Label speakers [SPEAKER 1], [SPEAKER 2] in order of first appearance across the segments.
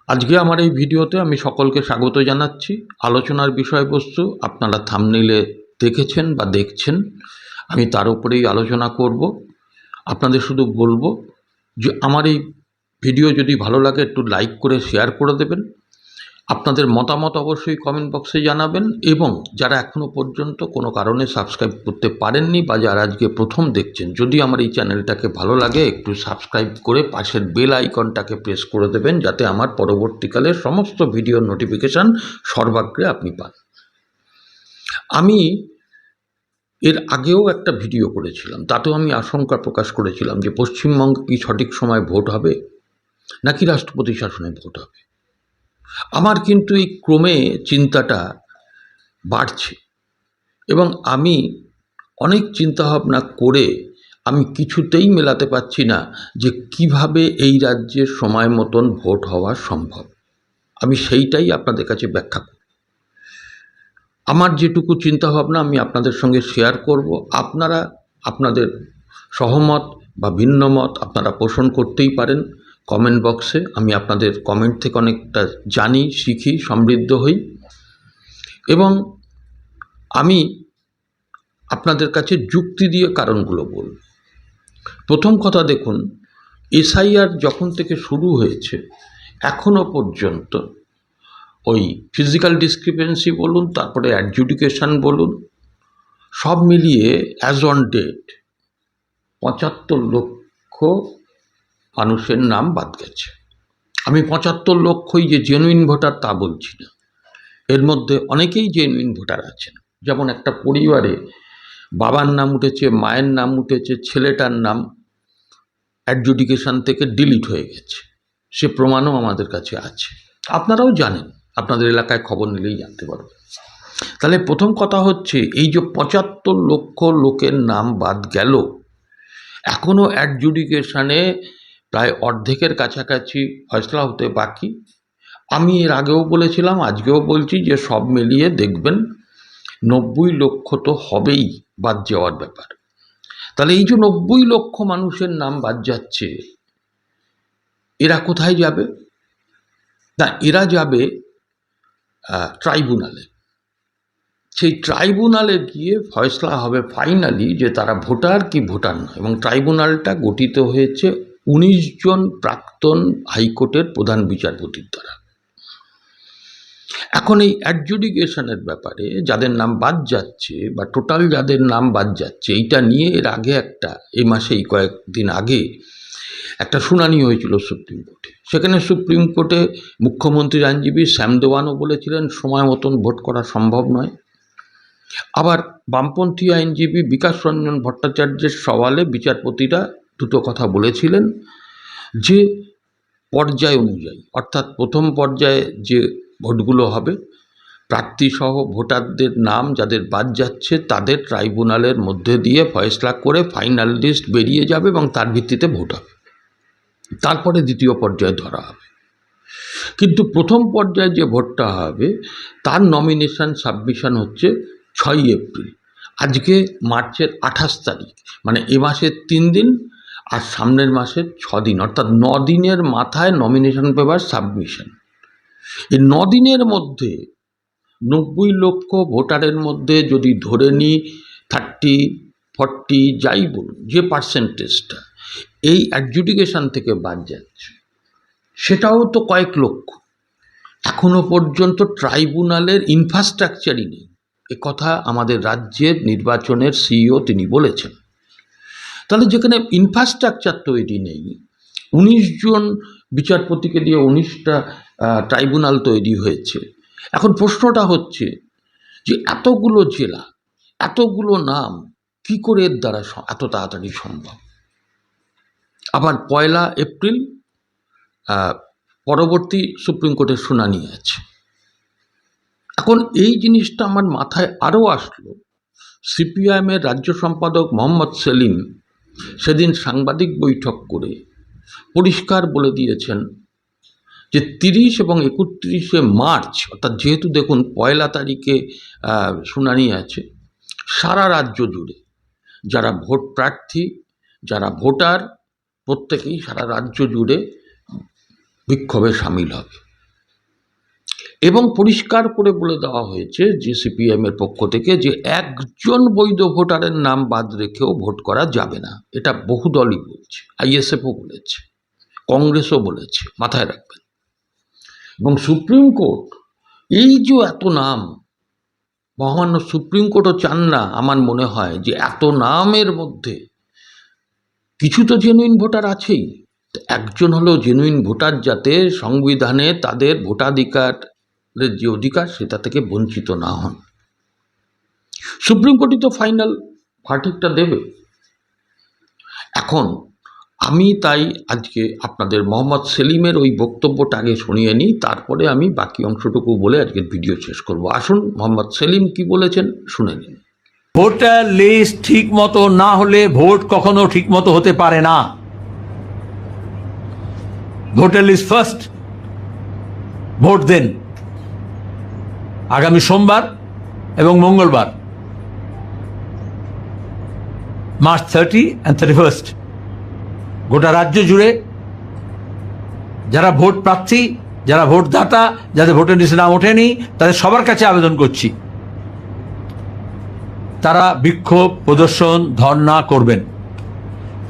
[SPEAKER 1] আজকে আমার এই ভিডিওতে আমি সকলকে স্বাগত জানাচ্ছি। আলোচনার বিষয়বস্তু আপনারা থাম্বনেইলে দেখেছেন বা দেখছেন, আমি তার উপরেই আলোচনা করব। আপনাদের শুধু বলবো যে আমার এই ভিডিও যদি ভালো লাগে একটু লাইক করে শেয়ার করে দেবেন। আপনাদের মতামত অবশ্যই কমেন্ট বক্সে জানাবেন, এবং যারা এখনও পর্যন্ত কোনো কারণে সাবস্ক্রাইব করতে পারেননি বা যারা আজকে প্রথম দেখছেন, যদি আমার এই চ্যানেলটাকে ভালো লাগে একটু সাবস্ক্রাইব করে পাশের বেল আইকনটাকে প্রেস করে দেবেন, যাতে আমার পরবর্তীকালে সমস্ত ভিডিওর নোটিফিকেশান সর্বাগ্রে আপনি পান। আমি এর আগেও একটা ভিডিও করেছিলাম, তাতেও আমি আশঙ্কা প্রকাশ করেছিলাম যে পশ্চিমবঙ্গে কি সঠিক সময় ভোট হবে নাকি রাষ্ট্রপতি শাসনে ভোট হবে। আমার কিন্তু এই ক্রমে চিন্তাটা বাড়ছে, এবং আমি অনেক চিন্তাভাবনা করে আমি কিছুতেই মেলাতে পারছি না যে কিভাবে এই রাজ্যের সময় মতন ভোট হওয়া সম্ভব। আমি সেইটাই আপনাদের কাছে ব্যাখ্যা করব। আমার যেটুকু চিন্তাভাবনা আমি আপনাদের সঙ্গে শেয়ার করব। আপনারা আপনাদের সহমত বা ভিন্ন মত আপনারা পোষণ করতেই পারেন কমেন্ট বক্সে। আমি আপনাদের কমেন্ট থেকে অনেকটা জানি, শিখি, সমৃদ্ধ হই, এবং আমি আপনাদের কাছে যুক্তি দিয়ে কারণগুলো বলব। প্রথম কথা দেখুন, এসআইআর যখন থেকে শুরু হয়েছে এখনও পর্যন্ত ওই ফিজিক্যাল ডিসক্রিপেন্সি বলুন, তারপরে অ্যাডজুডিকেশন বলুন, সব মিলিয়ে অ্যাজ অন ডেট ৭৫ লক্ষ মানুষের নাম বাদ গেছে। আমি ৭৫ লক্ষই যে জেনুইন ভোটার তা বলছি না, এর মধ্যে অনেকেই জেনুইন ভোটার আছেন। যেমন একটা পরিবারে বাবার নাম উঠেছে, মায়ের নাম উঠেছে, ছেলেটার নাম অ্যাডজুডিকেশন থেকে ডিলিট হয়ে গেছে, সে প্রমাণও আমাদের কাছে আছে। আপনারাও জানেন, আপনাদের এলাকায় খবর নিলেই জানতে পারবেন। তাহলে প্রথম কথা হচ্ছে, এই যে ৭৫ লক্ষ লোকের নাম বাদ গেল, এখনও অ্যাডজুডিকেশনে প্রায় অর্ধেকের কাছাকাছি ফয়সলা হতে বাকি। আমি এর আগেও বলেছিলাম, আজকেও বলছি যে সব মিলিয়ে দেখবেন ৯০ লক্ষ তো হবেই বাদ যাওয়ার ব্যাপার। তাহলে এই যে ৯০ লক্ষ মানুষের নাম বাদ যাচ্ছে, এরা কোথায় যাবে? না, এরা যাবে ট্রাইব্যুনালে। সেই ট্রাইব্যুনালে গিয়ে ফয়সলা হবে ফাইনালি যে তারা ভোটার কি ভোটার নয়। এবং ট্রাইব্যুনালটা গঠিত হয়েছে ১৯ জন প্রাক্তন হাইকোর্টের প্রধান বিচারপতির দ্বারা। এখন এই অ্যাডজুডিকেশনের ব্যাপারে যাদের নাম বাদ যাচ্ছে, বা টোটাল যাদের নাম বাদ যাচ্ছে, এইটা নিয়ে এর আগে এই মাসেই কয়েকদিন আগে একটা শুনানি হয়েছিল সুপ্রিম কোর্টে। সেখানে সুপ্রিম কোর্টে মুখ্যমন্ত্রীর আইনজীবী শ্যাম দেওয়ানও বলেছিলেন সময় মতন ভোট করা সম্ভব নয়। আবার বামপন্থী আইনজীবী বিকাশ রঞ্জন ভট্টাচার্যের সওয়ালে বিচারপতিরা দুটো কথা বলেছিলেন, যে পর্যায় অনুযায়ী, অর্থাৎ প্রথম পর্যায়ে যে ভোটগুলো হবে, প্রার্থীসহ ভোটারদের নাম যাদের বাদ যাচ্ছে তাদের ট্রাইব্যুনালের মধ্যে দিয়ে ফয়সলা করে ফাইনাল লিস্ট বেরিয়ে যাবে, এবং তার ভিত্তিতে ভোট হবে। তারপরে দ্বিতীয় পর্যায়ে ধরা হবে। কিন্তু প্রথম পর্যায়ে যে ভোটটা হবে তার নমিনেশন সাবমিশন হচ্ছে ৬ এপ্রিল। আজকে মার্চের ২৮ তারিখ, মানে এ মাসের ৩ দিন আর সামনের মাসের ৬ দিন, অর্থাৎ ৯ দিনের মাথায় নমিনেশন পেপার সাবমিশন। এই ৯ দিনের মধ্যে ৯০ লক্ষ ভোটারের মধ্যে যদি ধরে নিই 30-40 যাই বলুন, যে পার্সেন্টেজটা এই অ্যাডজুডিকেশন থেকে বাদ যাচ্ছে, সেটাও তো কয়েক লক্ষ। এখনো পর্যন্ত ট্রাইব্যুনালের ইনফ্রাস্ট্রাকচারই নেই, কথা আমাদের রাজ্যের নির্বাচনের সিইও তিনি বলেছেন। তাহলে যেখানে ইনফ্রাস্ট্রাকচার তৈরি নেই, ১৯ জন বিচারপতিকে দিয়ে ১৯টা ট্রাইব্যুনাল তৈরি হয়েছে। এখন প্রশ্নটা হচ্ছে যে এতগুলো জেলা, এতগুলো নাম কি করে এর দ্বারা এত তাড়াতাড়ি সম্ভব? আবার ১ এপ্রিল পরবর্তী সুপ্রিম কোর্টের শুনানি আছে। এখন এই জিনিসটা আমার মাথায় আরও আসলো, সিপিআইএমের রাজ্য সম্পাদক মোহাম্মদ সেলিম সেদিন সাংবাদিক বৈঠক করে পরিষ্কার বলে দিয়েছেন যে ৩০ এবং ৩১শে মার্চ, অর্থাৎ যেহেতু দেখুন ১ তারিখে শুনানি আছে, সারা রাজ্য জুড়ে যারা ভোট প্রার্থী, যারা ভোটার, প্রত্যেকেই সারা রাজ্য জুড়ে বিক্ষোভে সামিল হবে। এবং পরিষ্কার করে বলে দেওয়া হয়েছে যে সিপিএমের পক্ষ থেকে যে একজন বৈধ ভোটারের নাম বাদ রেখেও ভোট করা যাবে না। এটা বহু দলই বলছে, আইএসএফও বলেছে, কংগ্রেসও বলেছে, মাথায় রাখবেন। এবং সুপ্রিম কোর্ট এই যে এত নাম, মহামান্য সুপ্রিম কোর্টও চান না আমার মনে হয় যে এত নামের মধ্যে কিছু তো জেনুইন ভোটার আছেই, একজন হলো জেনুইন ভোটার যাতে সংবিধানে তাদের ভোটাধিকারের যে অধিকার সেটা থেকে বঞ্চিত না হন। সুপ্রিম কোর্টই তো ফাইনাল ভার্ডিক্টটা দেবে। এখন আমি তাই আজকে আপনাদের মোহাম্মদ সেলিমের ওই বক্তব্যটা আগে শুনিয়ে নিই, তারপরে আমি বাকি অংশটুকু বলে আজকের ভিডিও শেষ করব। আসুন মোহাম্মদ সেলিম কি বলেছেন শুনে নিন।
[SPEAKER 2] ভোটার লিস্ট ঠিক মতো না হলে ভোট কখনো ঠিক মতো হতে পারে না। ভোটার লিস্ট ফার্স্ট, ভোট দেন। আগামী সোমবার এবং মঙ্গলবার, মার্চ 30 and 31, গোটা রাজ্য জুড়ে যারা ভোট প্রার্থী, যারা ভোটদাতা, যাদের ভোটার লিস্টে নাম ওঠেনি, তাদের সবার কাছে আবেদন করছি তারা বিক্ষোভ প্রদর্শন ধর্ণা করবেন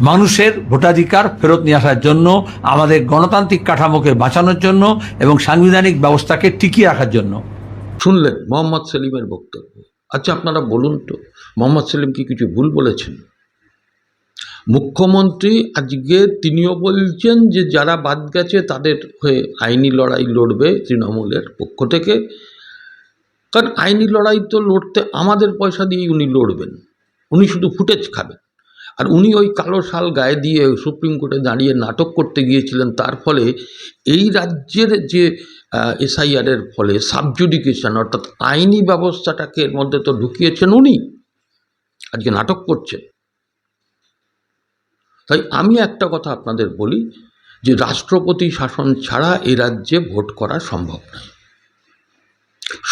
[SPEAKER 2] মানুষের ভোটাধিকার ফেরত নিয়ে আসার জন্য, আমাদের গণতান্ত্রিক কাঠামোকে বাঁচানোর জন্য এবং সাংবিধানিক ব্যবস্থাকে টিকিয়ে রাখার জন্য।
[SPEAKER 1] শুনলেন মোহাম্মদ সেলিমের বক্তব্য। আচ্ছা আপনারা বলুন তো, মোহাম্মদ সেলিম কি কিছু ভুল বলেছেন? মুখ্যমন্ত্রী আজকে তিনিও বলছেন যে যারা বাদ গেছে তাদের হয়ে আইনি লড়াই লড়বে তৃণমূলের পক্ষ থেকে, কারণ আইনি লড়াই তো লড়তে আমাদের পয়সা দিয়েই উনি লড়বেন, উনি শুধু ফুটেজ খাবেন। আর উনি ওই কালো শাল গায়ে দিয়ে সুপ্রিম কোর্টে দাঁড়িয়ে নাটক করতে গিয়েছিলেন, তার ফলে এই রাজ্যের যে এসআইআরের ফলে সাবজুডিকেশন অর্থাৎ আইনি ব্যবস্থাটাকে এর মধ্যে তো ঢুকিয়েছেন উনি, আজকে নাটক করছেন। তাই আমি একটা কথা আপনাদের বলি যে রাষ্ট্রপতি শাসন ছাড়া এই রাজ্যে ভোট করা সম্ভব নয়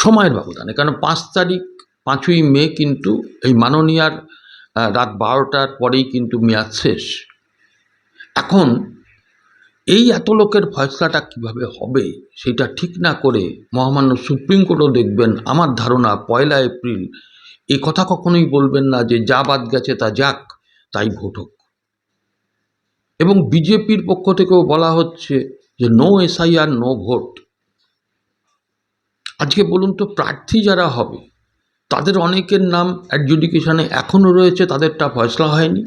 [SPEAKER 1] সময়ের ব্যবধানে। কারণ 5ই মে কিন্তু এই মাননীয়ার রাত 12টার পরেই কিন্তু মেয়াদ শেষ। এখন এই এত লোকের ফয়সলাটা কিভাবে হবে সেটা ঠিক না করে মহামান্য সুপ্রিম কোর্টও দেখবেন আমার ধারণা 1 এপ্রিল এই কথা কখনোই বলবেন না যে যা বাদ গেছে তা যাক, তাই ভোট হোক। এবং বিজেপির পক্ষ থেকেও বলা হচ্ছে যে নো এসআইআর নো ভোট। আজকে বলুন তো, প্রার্থী যারা হবে তাদের অনেকের নাম অ্যাডজুডিকেশনে এখনও রয়েছে, তাদেরটা ফয়সলা হয়নি।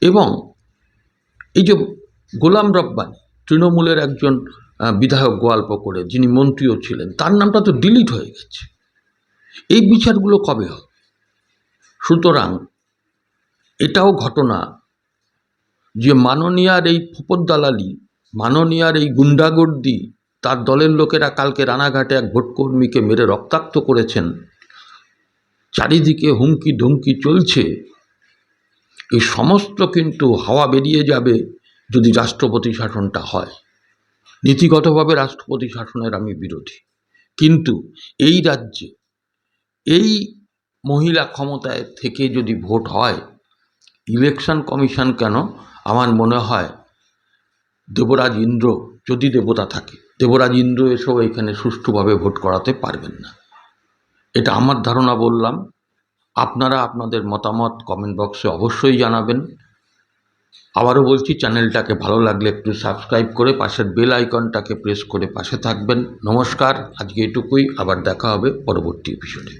[SPEAKER 1] এবং এই যে গোলাম রব্বানী, তৃণমূলের একজন বিধায়ক গোয়ালপুকুরে, যিনি মন্ত্রীও ছিলেন, তার নামটা তো ডিলিট হয়ে গেছে। এই বিচারগুলো কবে হবে? সুতরাং এটাও ঘটনা যে মাননীয়ার এই ফোপর দালালি, মাননীয়ার এই গুন্ডাগর্দি, তার দলের লোকেরা কালকে রানাঘাটে এক ভোটকর্মীকে মেরে রক্তাক্ত করেছেন, চারিদিকে হুমকি ধুমকি চলছে, এই সমস্ত কিন্তু হাওয়া বেরিয়ে যাবে যদি রাষ্ট্রপতি শাসনটা হয়। নীতিগতভাবে রাষ্ট্রপতি শাসনের আমি বিরোধী, কিন্তু এই রাজ্যে এই মহিলা ক্ষমতায় থেকে যদি ভোট হয়, ইলেকশন কমিশন কেন, আমার মনে হয় দেবরাজ ইন্দ্র, যদি দেবতা থাকে, দেবরাজ ইন্দ্র এসেও এখানে সুষ্ঠুভাবে ভোট করাতে পারবেন না। এটা আমার ধারণা বললাম। আপনারা আপনাদের মতামত কমেন্ট বক্সে অবশ্যই জানাবেন। আবারও বলছি, চ্যানেলটাকে ভালো লাগলে একটু সাবস্ক্রাইব করে পাশের বেল আইকনটাকে প্রেস করে পাশে থাকবেন। নমস্কার, আজকে এটুকুই, আবার দেখা হবে পরবর্তী এপিসোডে।